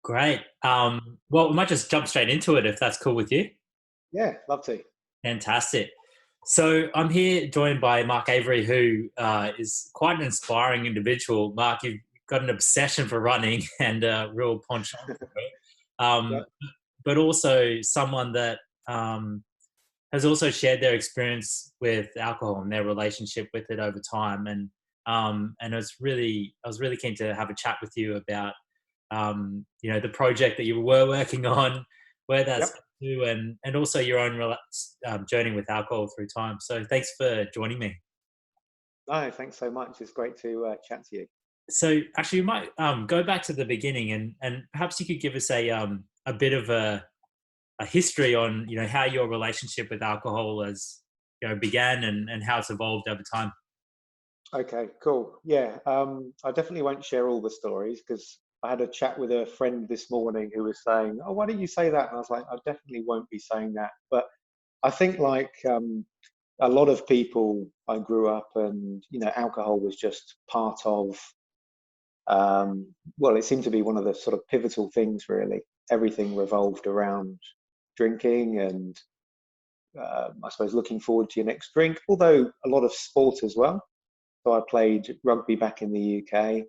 Great. Well, we might just jump straight into it if that's cool with you. Yeah, love to. Fantastic. So I'm here joined by Mark Avery, who is quite an inspiring individual. Mark, you've got an obsession for running and a real penchant for it, Yeah. um, but also someone that um, has also shared their experience with alcohol and their relationship with it over time. And I was really keen to have a chat with you about the project that you were working on, where that's Yep. to, and also your own journey with alcohol through time. So thanks for joining me. No, thanks so much. It's great to chat to you. So actually, you might go back to the beginning, and perhaps you could give us a bit of a history on how your relationship with alcohol has began and how it's evolved over time. Okay, cool. Yeah, I definitely won't share all the stories because I had a chat with a friend this morning who was saying, "Oh, why don't you say that?" And I was like, "I definitely won't be saying that." But I think a lot of people, I grew up and alcohol was just part of. Well, it seemed to be one of the sort of pivotal things, really. Everything revolved around drinking and I suppose looking forward to your next drink, although a lot of sport as well. So I played rugby back in the UK,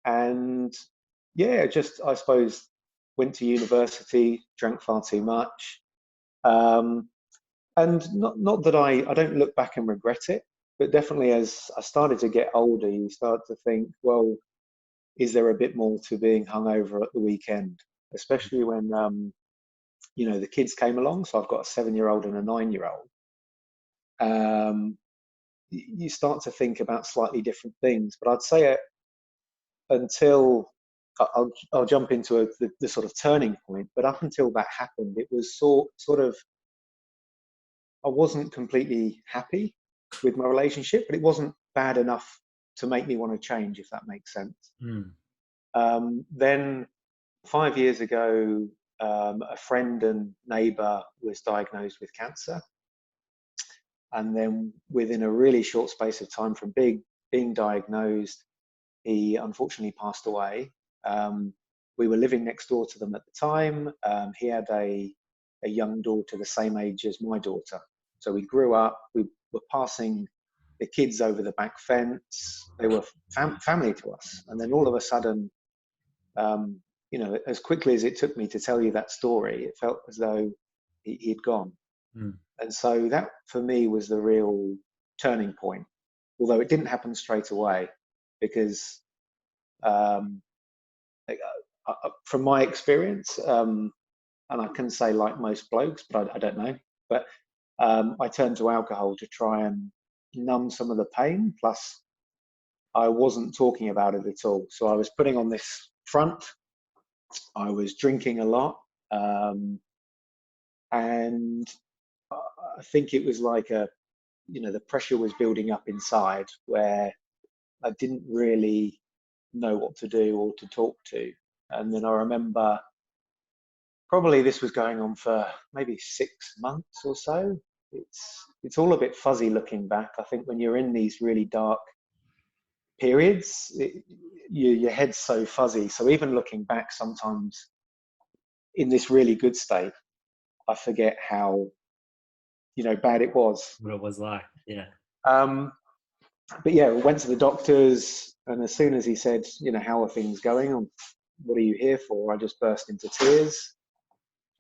and yeah, just I suppose went to university, drank far too much, um, and not that I don't look back and regret it, but definitely as I started to get older, you start to think, well, is there a bit more to being hungover at the weekend, especially when the kids came along. So I've got a 7-year-old and a 9-year-old. Um, you start to think about slightly different things. But I'd say until I'll jump into the sort of turning point. But up until that happened, it was sort of I wasn't completely happy with my relationship, but it wasn't bad enough to make me want to change, if that makes sense. Mm. Then 5 years ago, a friend and neighbour was diagnosed with cancer, and then within a really short space of time from being diagnosed, he unfortunately passed away. We were living next door to them at the time. He had a young daughter the same age as my daughter. So we grew up, we were passing the kids over the back fence. They were family to us. And then all of a sudden, as quickly as it took me to tell you that story, it felt as though he'd gone. Mm. And so that for me was the real turning point, although it didn't happen straight away because um, from my experience, and I can say like most blokes, but I don't know, but I turned to alcohol to try and numb some of the pain. Plus, I wasn't talking about it at all. So I was putting on this front. I was drinking a lot, and I think it was like the pressure was building up inside where I didn't really know what to do or to talk to. And then I remember probably this was going on for maybe 6 months or so. It's all a bit fuzzy looking back. I think when you're in these really dark periods, your head's so fuzzy. So even looking back, sometimes in this really good state, I forget how bad it was. What it was like, yeah. Um, but yeah, we went to the doctors, and as soon as he said, how are things going? What are you here for? I just burst into tears,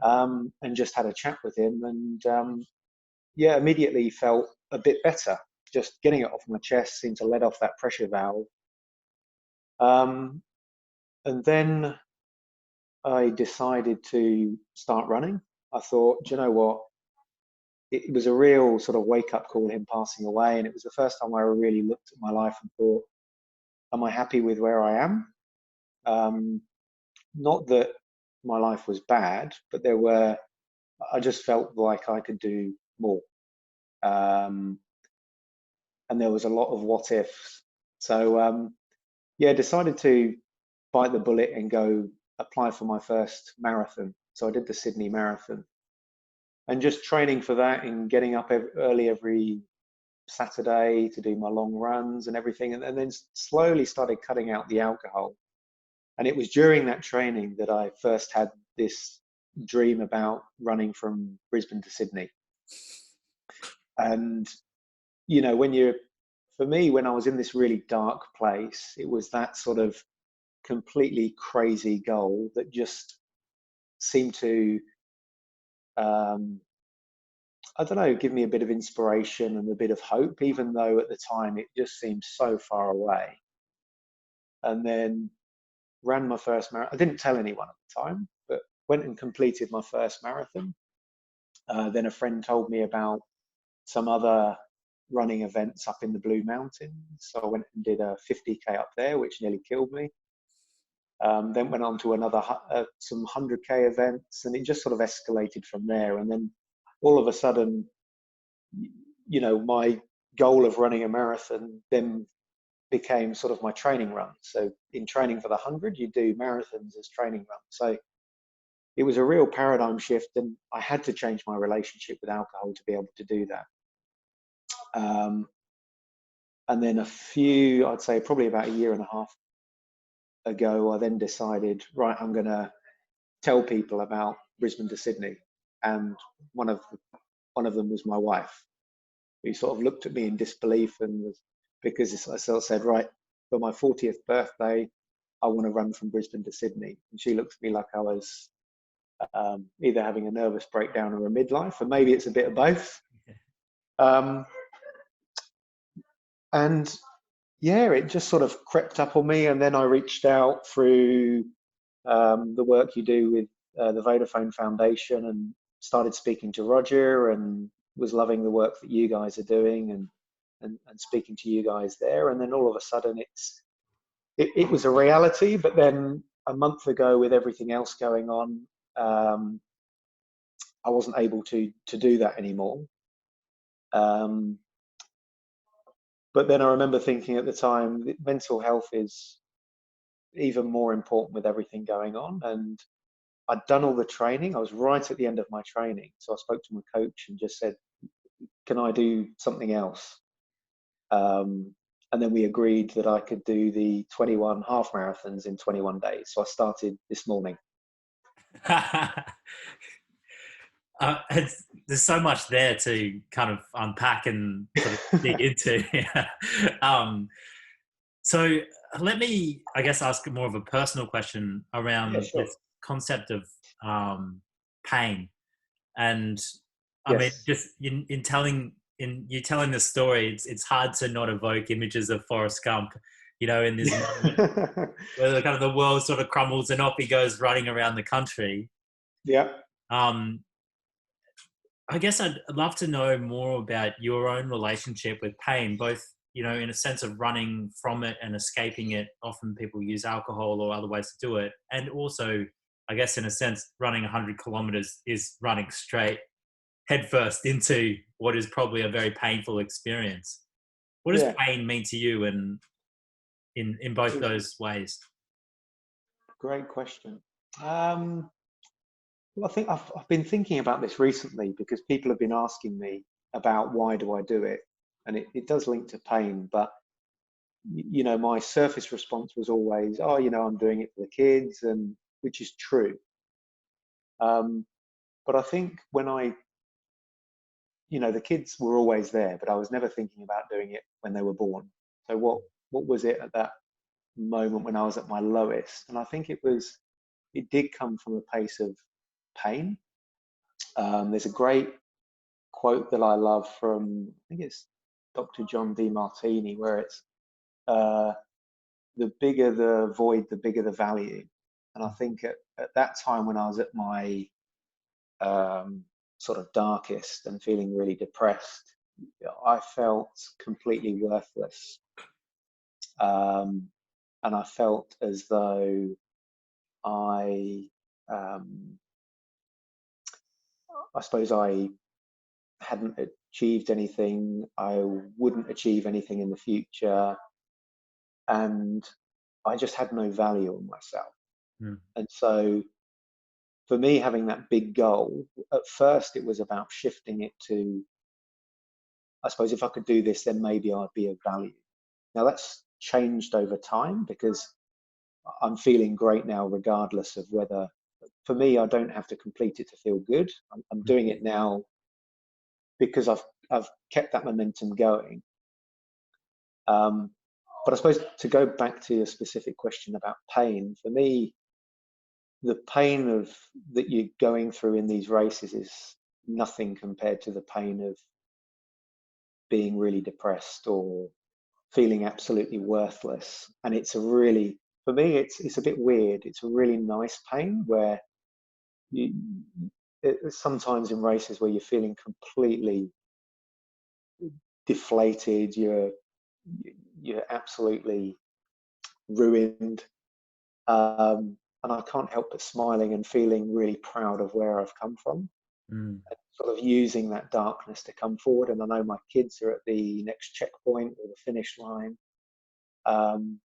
and just had a chat with him, and yeah, immediately felt a bit better. Just getting it off my chest seemed to let off that pressure valve. Um, and then I decided to start running. I thought, do you know what? It was a real sort of wake up call, him passing away. And it was the first time I really looked at my life and thought, am I happy with where I am? Not that my life was bad, but I just felt like I could do more. Um, and there was a lot of what ifs. So, yeah, decided to bite the bullet and go apply for my first marathon. So I did the Sydney Marathon, and just training for that and getting up early every Saturday to do my long runs and everything, and then slowly started cutting out the alcohol. And it was during that training that I first had this dream about running from Brisbane to Sydney. And, you know, for me, when I was in this really dark place, it was that sort of completely crazy goal that just seemed to, I don't know, give me a bit of inspiration and a bit of hope, even though at the time it just seemed so far away. And then ran my first marathon. I didn't tell anyone at the time, but went and completed my first marathon. Then a friend told me about some other running events up in the Blue Mountains. So I went and did a 50K up there, which nearly killed me. Then went on to some 100K events, and it just sort of escalated from there. And then all of a sudden, you know, my goal of running a marathon then became sort of my training run. So in training for the 100, you do marathons as training runs. So it was a real paradigm shift, and I had to change my relationship with alcohol to be able to do that. And then I'd say probably about a year and a half ago, I then decided, right, I'm going to tell people about Brisbane to Sydney. And one of them was my wife, who sort of looked at me in disbelief, because I sort of said, right, for my 40th birthday, I want to run from Brisbane to Sydney. And she looked at me like I was either having a nervous breakdown or a midlife, or maybe it's a bit of both. And yeah, it just sort of crept up on me. And then I reached out through the work you do with the Vodafone Foundation, and started speaking to Roger, and was loving the work that you guys are doing, and speaking to you guys there. And then all of a sudden it was a reality. But then a month ago, with everything else going on, I wasn't able to do that anymore. But then I remember thinking at the time that mental health is even more important with everything going on. And I'd done all the training. I was right at the end of my training. So I spoke to my coach and just said, can I do something else? And then we agreed that I could do the 21 half marathons in 21 days. So I started this morning. There's so much there to kind of unpack and sort of dig into. So let me, I guess, ask more of a personal question around Yeah, sure. this concept of pain. And I mean, Yes. just in telling you telling the story, it's hard to not evoke images of Forrest Gump, you know, in this moment where the kind of the world sort of crumbles and off he goes running around the country. Yeah. Um, I guess I'd love to know more about your own relationship with pain, both, you know, in a sense of running from it and escaping it. Often people use alcohol or other ways to do it. And also, I guess, in a sense, running 100 kilometers is running straight headfirst into what is probably a very painful experience. What does Yeah. pain mean to you in both those ways? Great question. Well, I think I've been thinking about this recently, because people have been asking me about why do I do it, and it does link to pain. But you know, my surface response was always, oh, you know, I'm doing it for the kids, and which is true. But I think you know, the kids were always there, but I was never thinking about doing it when they were born. So what was it at that moment when I was at my lowest? And I think it did come from a place of pain. There's a great quote that I love from, I think it's Dr. John Demartini, where it's uh, the bigger the void, the bigger the value. And I think at that time, when I was at my sort of darkest and feeling really depressed, I felt completely worthless. And I felt as though I, um, I suppose I hadn't achieved anything. I wouldn't achieve anything in the future. And I just had no value in myself. Mm. And so for me, having that big goal, at first it was about shifting it to, I suppose if I could do this, then maybe I'd be of value. Now that's changed over time, because I'm feeling great now, regardless of whether. For me, I don't have to complete it to feel good. I'm doing it now because I've kept that momentum going. But I suppose to go back to your specific question about pain, for me, the pain of that you're going through in these races is nothing compared to the pain of being really depressed or feeling absolutely worthless. And it's a really, for me, it's a bit weird. It's a really nice pain where you sometimes in races where you're feeling completely deflated, you're absolutely ruined, and I can't help but smiling and feeling really proud of where I've come from, Mm. and sort of using that darkness to come forward. And I know my kids are at the next checkpoint or the finish line, um,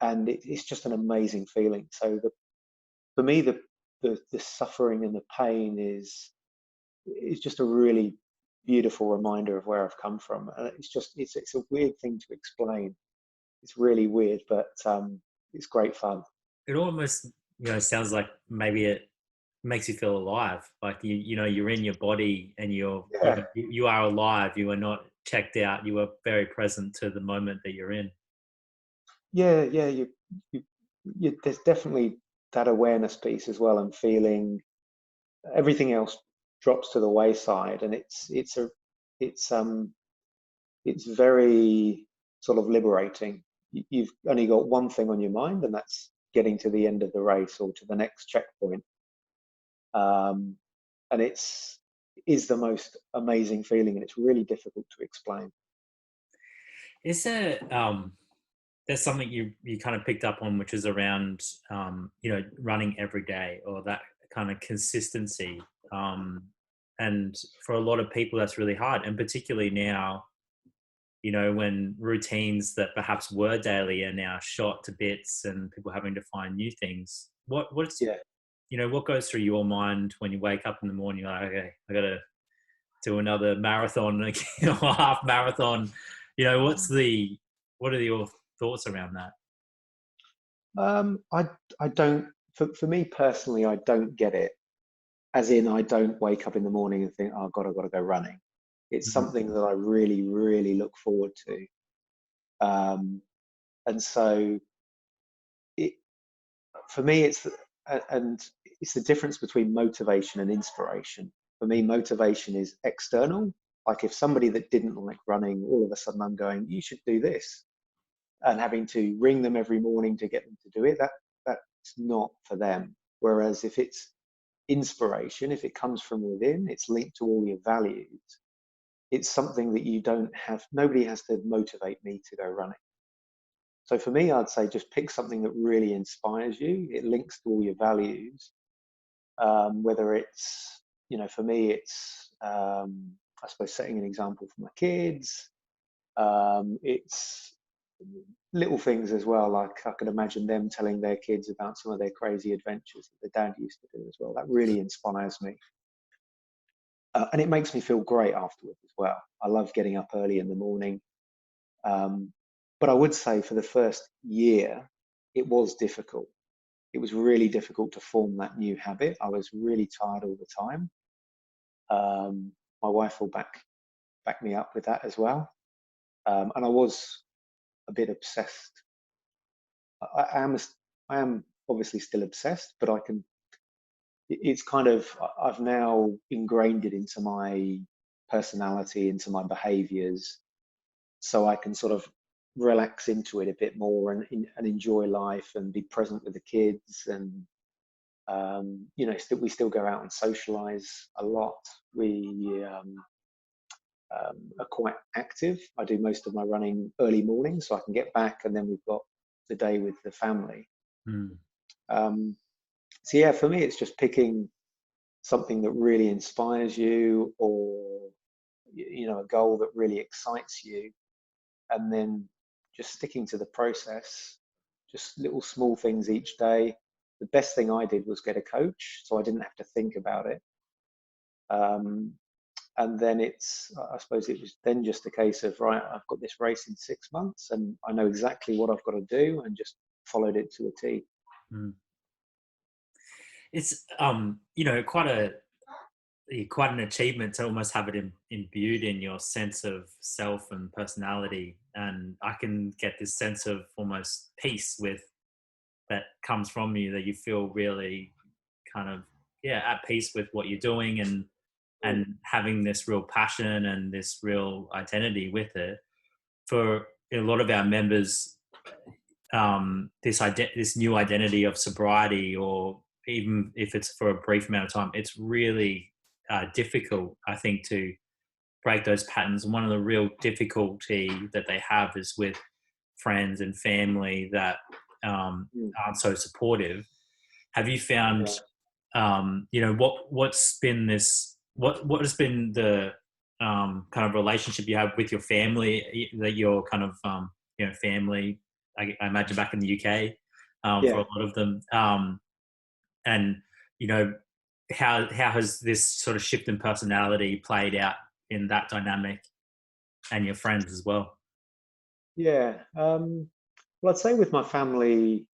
and it's just an amazing feeling. So for me, the suffering and the pain is just a really beautiful reminder of where I've come from. And it's a weird thing to explain. It's really weird, but it's great fun. It almost, sounds like maybe it makes you feel alive. Like you're in your body and Yeah, you are alive. You are not checked out. You are very present to the moment that you're in. yeah. You, there's definitely that awareness piece as well, and feeling everything else drops to the wayside, and it's it's very sort of liberating. You've only got one thing on your mind, and that's getting to the end of the race or to the next checkpoint. Um, and is the most amazing feeling, and it's really difficult to explain. Is there there's something you kind of picked up on, which is around running every day or that kind of consistency. Um, and for a lot of people, that's really hard, and particularly now, when routines that perhaps were daily are now shot to bits, and people having to find new things. What's Yeah. what goes through your mind when you wake up in the morning? You're like, okay, I gotta do another marathon, or half marathon. What are your thoughts around that? I don't. For me personally, I don't get it. As in, I don't wake up in the morning and think, "Oh God, I've got to go running." It's Mm, something that I really, really look forward to. Um, and so, it for me, and it's the difference between motivation and inspiration. For me, motivation is external. Like if somebody that didn't like running, all of a sudden I'm going, "You should do this," and having to ring them every morning to get them to do it. That's not for them. Whereas if it's inspiration, if it comes from within, it's linked to all your values. It's something that you don't have, nobody has to motivate me to go running. So for me, I'd say just pick something that really inspires you. It links to all your values. Whether it's, for me, it's, I suppose, setting an example for my kids. It's little things as well, like I could imagine them telling their kids about some of their crazy adventures that their dad used to do as well. That really inspires me. And it makes me feel great afterwards as well. I love getting up early in the morning. Um, but I would say for the first year, it was difficult. It was really difficult to form that new habit. I was really tired all the time. My wife will back me up with that as well. And I was a bit obsessed. I am I am obviously still obsessed, but I can. It's kind of I've now ingrained it into my personality, into my behaviours, so I can sort of relax into it a bit more and enjoy life and be present with the kids. And we still go out and socialise a lot. We are quite active. I do most of my running early morning, so I can get back, and then we've got the day with the family. mm, Um, so yeah, for me, it's just picking something that really inspires you, or a goal that really excites you, and then just sticking to the process, just little small things each day. The best thing I did was get a coach, so I didn't have to think about it. Um, and then I suppose it was then just a case of, right, I've got this race in 6 months and I know exactly what I've got to do, and just followed it to a T. Mm. It's quite an achievement to almost have it imbued in your sense of self and personality. And I can get this sense of almost peace with that comes from you, that you feel really kind of at peace with what you're doing, and having this real passion and this real identity with it. For a lot of our members, this new identity of sobriety, or even if it's for a brief amount of time, it's really difficult, I think, to break those patterns. And one of the real difficulty that they have is with friends and family that aren't so supportive. Have you found, Yeah. what's been what has been the kind of relationship you have with your family, that you're kind of, family, I imagine back in the UK, for Yeah. a lot of them, and you know, how has this sort of shift in personality played out in that dynamic and your friends as well? Yeah. Well, I'd say with my family,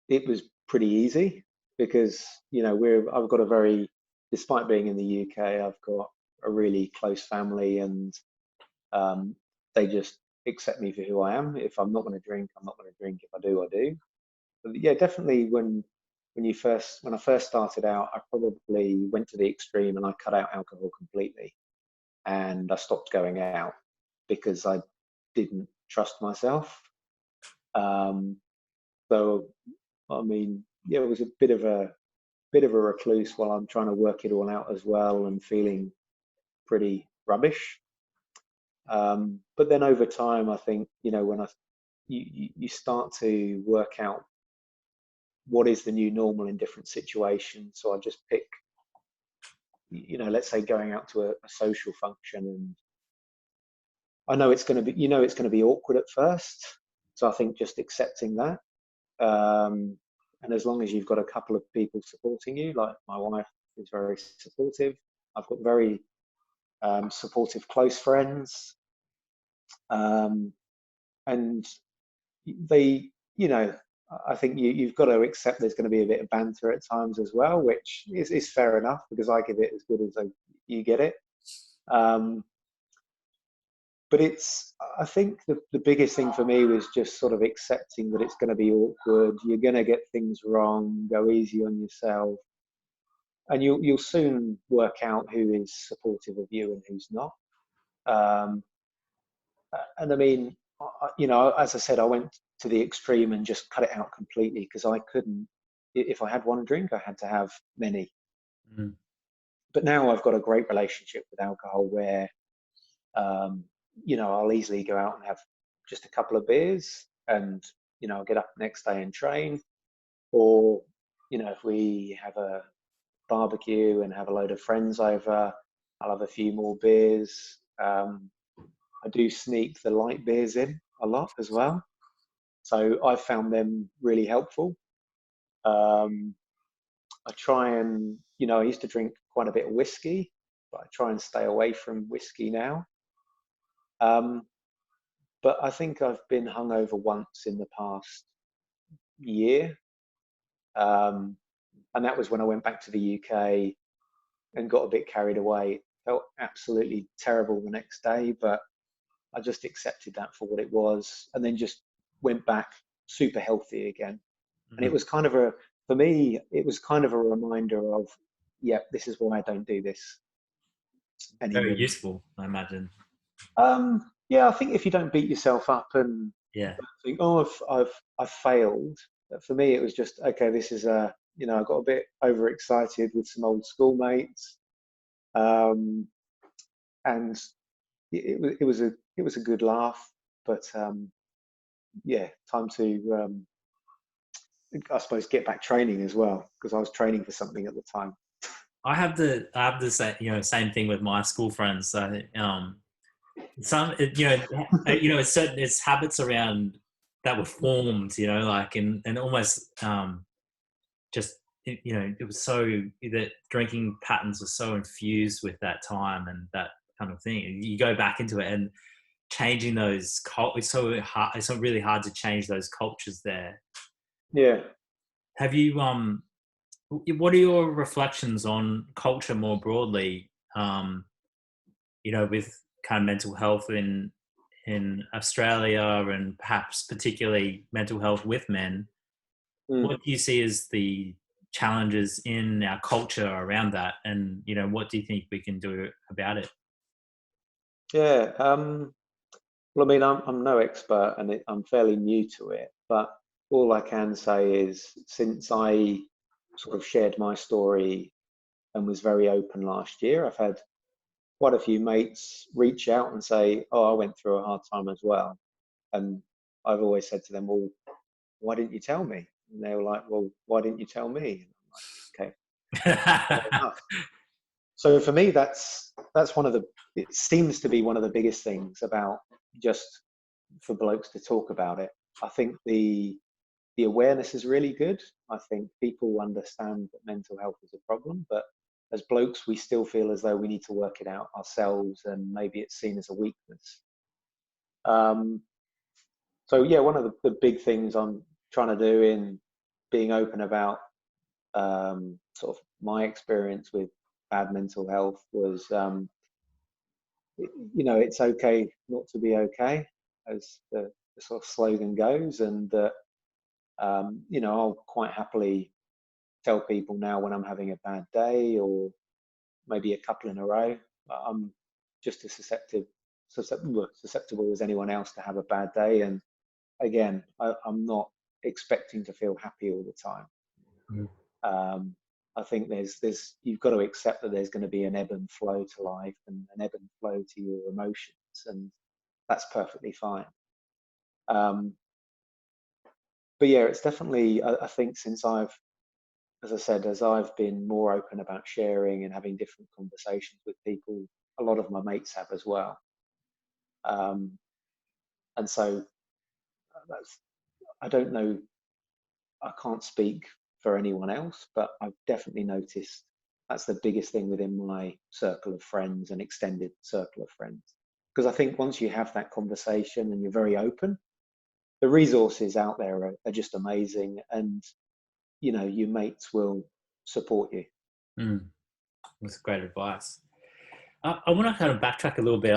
it was pretty easy because, I've got a very, despite being in the UK, I've got a really close family, and um, they just accept me for who I am. If I'm not going to drink, I'm not going to drink. If I do, I do. But yeah, definitely when I first started out, I probably went to the extreme and I cut out alcohol completely, and I stopped going out because I didn't trust myself. Um, so I mean, yeah, it was a bit of a recluse while I'm trying to work it all out as well and feeling pretty rubbish. But then over time, I think, when you start to work out what is the new normal in different situations. So I just pick, let's say going out to a social function, and I know it's going to be, it's going to be awkward at first. So I think just accepting that. And as long as you've got a couple of people supporting you, like my wife is very supportive. I've got very supportive close friends. Um, and they, I think you've got to accept there's going to be a bit of banter at times as well, which is fair enough because I give it as good as you get it. Um, but I think the biggest thing for me was just sort of accepting that it's going to be awkward. You're going to get things wrong. Go easy on yourself, and you'll soon work out who is supportive of you and who's not. Um, and I mean, as I said, I went to the extreme and just cut it out completely because I couldn't. If I had one drink, I had to have many. Mm. But now I've got a great relationship with alcohol where, um, I'll easily go out and have just a couple of beers, and I'll get up the next day and train. Or, if we have a barbecue and have a load of friends over, I'll have a few more beers. I do sneak the light beers in a lot as well. So I've found them really helpful. Um, I try and, I used to drink quite a bit of whiskey, but I try and stay away from whiskey now. Um, but I think I've been hungover once in the past year. Um, and that was when I went back to the UK and got a bit carried away. It felt absolutely terrible the next day, but I just accepted that for what it was, and then just went back super healthy again. And it Mm. was for me, it was kind of a reminder of, yeah, this is why I don't do this Very anymore. useful, I imagine. Yeah, I think if you don't beat yourself up and Yeah. think, oh, I've failed. For me, it was just, okay, this is I got a bit overexcited with some old schoolmates, um, and it was a good laugh. But yeah, time to I suppose get back training as well because I was training for something at the time. I have the same thing with my school friends. So some it's habits around that were formed, like, and almost just it was so that drinking patterns were so infused with that time and that kind of thing. You go back into it, and changing those it's so hard. It's so really hard to change those cultures there. Yeah. Have you what are your reflections on culture more broadly? With kind of mental health in Australia, and perhaps particularly mental health with men. Mm. What do you see as the challenges in our culture around that, and what do you think we can do about it? Yeah. Well, I mean, I'm no expert, and I'm fairly new to it. But all I can say is, since I sort of shared my story and was very open last year, I've had quite a few mates reach out and say, "Oh, I went through a hard time as well." And I've always said to them, "Well, why didn't you tell me?" And they were like, "Well, why didn't you tell me?" And I'm like, "Okay, fair enough." So for me, that's one of the. It seems to be one of the biggest things about just for blokes to talk about it. I think the awareness is really good. I think people understand that mental health is a problem, but as blokes, we still feel as though we need to work it out ourselves, and maybe it's seen as a weakness. Um, so yeah, one of the big things I'm trying to do in being open about sort of my experience with bad mental health was, it's okay not to be okay, as the sort of slogan goes, and that I'll quite happily tell people now when I'm having a bad day, or maybe a couple in a row. I'm just as susceptible as anyone else to have a bad day. And again, I'm not expecting to feel happy all the time. Mm. I think there's you've got to accept that there's going to be an ebb and flow to life, and an ebb and flow to your emotions, and that's perfectly fine. Um, but yeah, it's definitely, I think, since as I said, as I've been more open about sharing and having different conversations with people, a lot of my mates have as well. Um, and so that's, I don't know, I can't speak for anyone else, but I've definitely noticed that's the biggest thing within my circle of friends and extended circle of friends. Because I think once you have that conversation and you're very open, the resources out there are just amazing. And, your mates will support you. Mm, that's great advice. I want to kind of backtrack a little bit.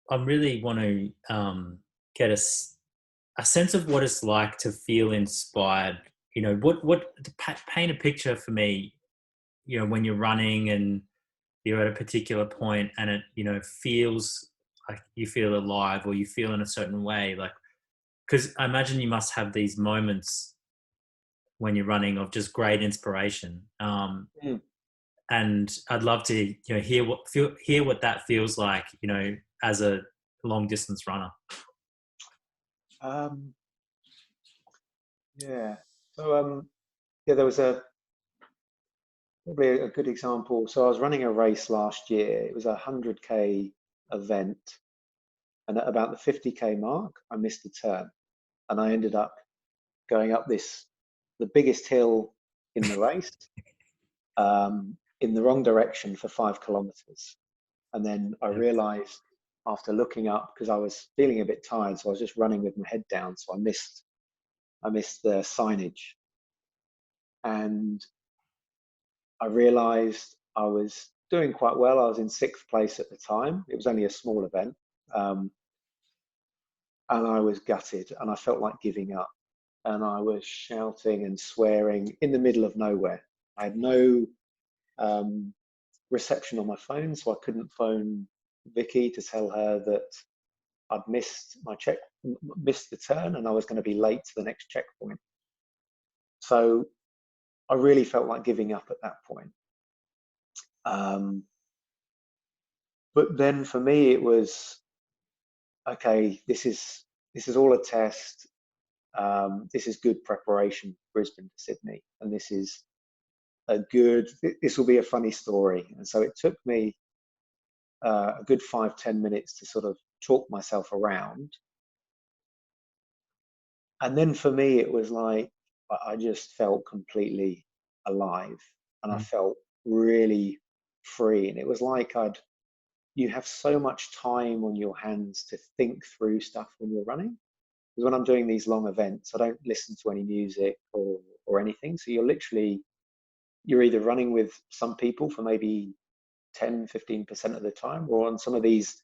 I really want to get a sense of what it's like to feel inspired. What to paint a picture for me. When you're running and you're at a particular point, and it feels like you feel alive, or you feel in a certain way. Like, because I imagine you must have these moments when you're running of just great inspiration. Mm. And I'd love to hear what that feels like, as a long distance runner. Um, yeah. So yeah, there was probably a good example. So I was running a race last year. It was a 100K event, and at about the 50K mark, I missed a turn, and I ended up going up the biggest hill in the race, in the wrong direction for 5 kilometers. And then I Yeah. realized, after looking up, because I was feeling a bit tired, so I was just running with my head down, so I missed the signage, and I realized I was doing quite well. I was in sixth place at the time. It was only a small event. Um, and I was gutted, and I felt like giving up. And I was shouting and swearing in the middle of nowhere. I had no um, reception on my phone, so I couldn't phone Vicky to tell her that I'd missed the turn, and I was going to be late to the next checkpoint. So I really felt like giving up at that point. Um, but then for me, it was okay. This is all a test. This is good preparation, Brisbane to Sydney, and this will be a funny story. And so it took me a good 5-10 minutes to sort of talk myself around. And then for me, it was like I just felt completely alive, and I Mm. felt really free. And it was like you have so much time on your hands to think through stuff when you're running. Because when I'm doing these long events, I don't listen to any music or anything. So you're either running with some people for maybe 10-15% of the time, or on some of these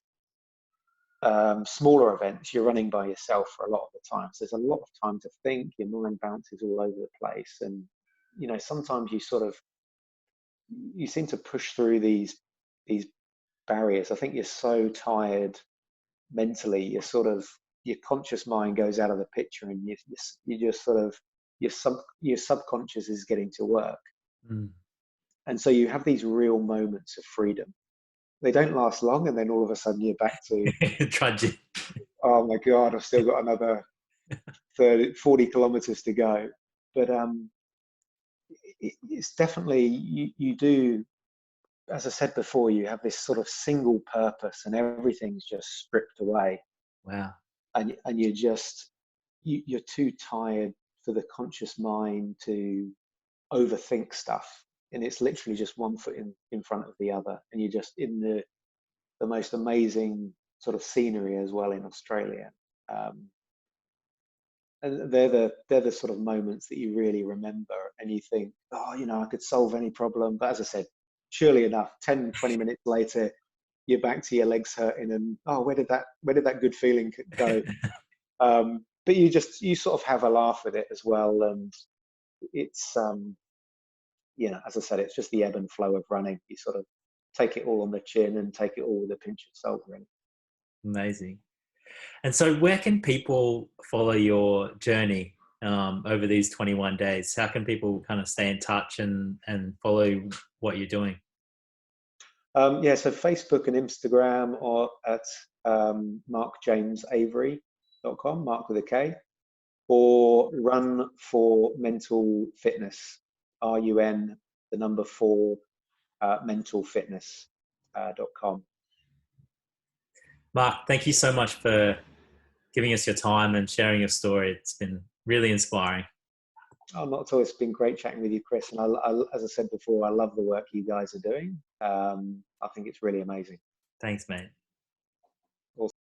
smaller events, you're running by yourself for a lot of the time. So there's a lot of time to think. Your mind bounces all over the place, and sometimes you seem to push through these barriers. I think you're so tired mentally. Your conscious mind goes out of the picture, and you just sort of your subconscious is getting to work, Mm. and so you have these real moments of freedom. They don't last long, and then all of a sudden you're back to, Trudging. oh my God, I've still got another 30, 40 kilometers to go. But it's definitely, you do, as I said before, you have this sort of single purpose, and everything's just stripped away. Wow. And you're too tired for the conscious mind to overthink stuff. And it's literally just one foot in front of the other. And you're just in the most amazing sort of scenery as well in Australia. And they're the sort of moments that you really remember, and you think, oh, I could solve any problem. But as I said, surely enough, 10-20 minutes later, you're back to your legs hurting, and oh, where did that good feeling go? But you sort of have a laugh with it as well, and it's as I said, it's just the ebb and flow of running. You sort of take it all on the chin and take it all with a pinch of salt, really. Amazing. And so where can people follow your journey over these 21 days? How can people kind of stay in touch and follow what you're doing? So Facebook and Instagram are at markjamesavery.com, Mark with a K, or Run for Mental Fitness, RUN, the number 4, mentalfitness.com. Mark, thank you so much for giving us your time and sharing your story. It's been really inspiring. Oh, not at all. It's been great chatting with you, Chris. And as I said before, I love the work you guys are doing. I think it's really amazing. Thanks, mate.